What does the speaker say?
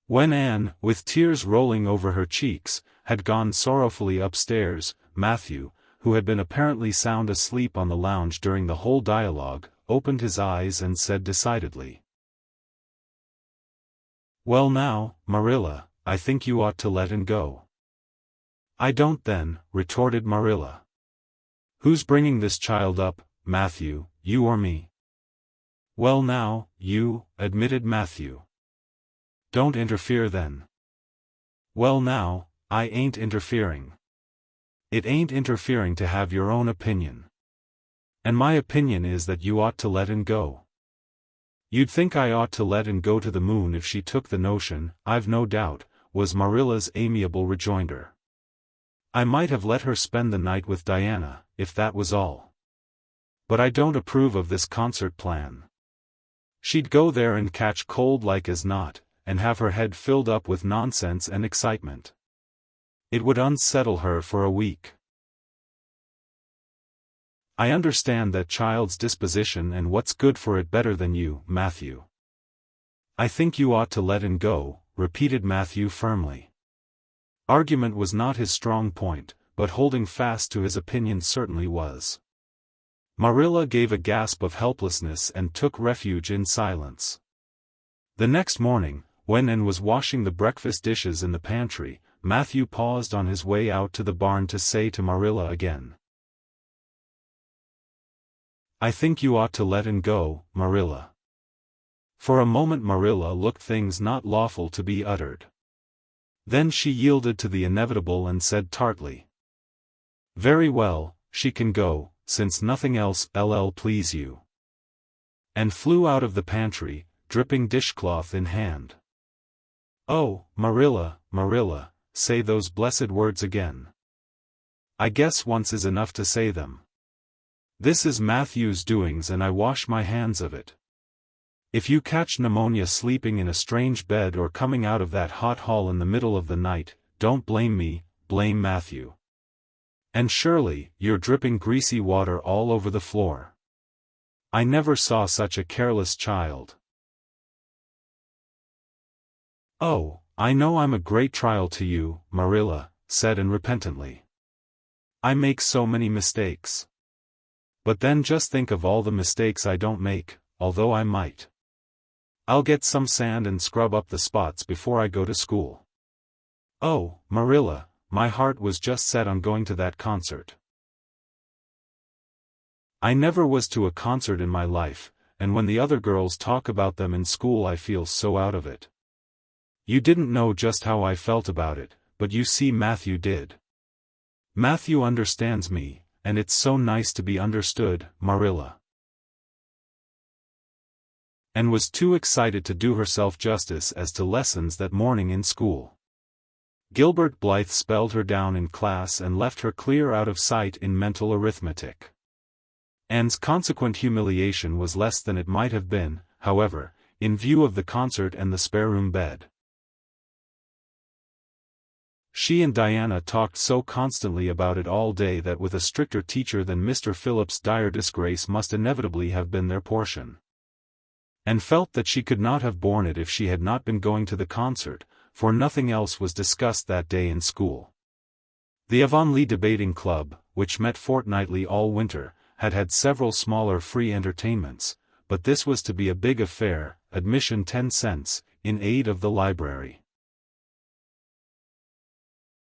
When Anne, with tears rolling over her cheeks, had gone sorrowfully upstairs, Matthew, who had been apparently sound asleep on the lounge during the whole dialogue, opened his eyes and said decidedly, "Well now, Marilla, I think you ought to let him go." "I don't then," retorted Marilla. "Who's bringing this child up, Matthew, you or me?" "Well now, you," admitted Matthew. "Don't interfere then." "Well now, I ain't interfering." "It ain't interfering to have your own opinion. And my opinion is that you ought to let him go." "You'd think I ought to let him go to the moon if she took the notion, I've no doubt," was Marilla's amiable rejoinder. "I might have let her spend the night with Diana, if that was all. But I don't approve of this concert plan. She'd go there and catch cold like as not, and have her head filled up with nonsense and excitement. It would unsettle her for a week." "I understand that child's disposition and what's good for it better than you, Matthew." "I think you ought to let him go," repeated Matthew firmly. Argument was not his strong point, but holding fast to his opinion certainly was. Marilla gave a gasp of helplessness and took refuge in silence. The next morning, when Anne was washing the breakfast dishes in the pantry, Matthew paused on his way out to the barn to say to Marilla again, "I think you ought to let him go, Marilla." For a moment Marilla looked things not lawful to be uttered. Then she yielded to the inevitable and said tartly, "Very well, she can go, since nothing else ll please you," and flew out of the pantry, dripping dishcloth in hand. "Oh, Marilla, Marilla, say those blessed words again. I guess once is enough to say them. This is Matthew's doings and I wash my hands of it. If you catch pneumonia sleeping in a strange bed or coming out of that hot hall in the middle of the night, don't blame me, blame Matthew. And Shirley, you're dripping greasy water all over the floor. I never saw such a careless child." "Oh, I know I'm a great trial to you, Marilla," said Anne repentantly. "I make so many mistakes. But then just think of all the mistakes I don't make, although I might. I'll get some sand and scrub up the spots before I go to school. Oh, Marilla, my heart was just set on going to that concert. I never was to a concert in my life, and when the other girls talk about them in school I feel so out of it. You didn't know just how I felt about it, but you see Matthew did. Matthew understands me, and it's so nice to be understood, Marilla." And was too excited to do herself justice as to lessons that morning in school. Gilbert Blythe spelled her down in class and left her clear out of sight in mental arithmetic. Anne's consequent humiliation was less than it might have been, however, in view of the concert and the spare-room bed. She and Diana talked so constantly about it all day that with a stricter teacher than Mr. Phillips dire disgrace must inevitably have been their portion. And felt that she could not have borne it if she had not been going to the concert, for nothing else was discussed that day in school. The Avonlea Debating Club, which met fortnightly all winter, had had several smaller free entertainments, but this was to be a big affair, admission 10 cents, in aid of the library.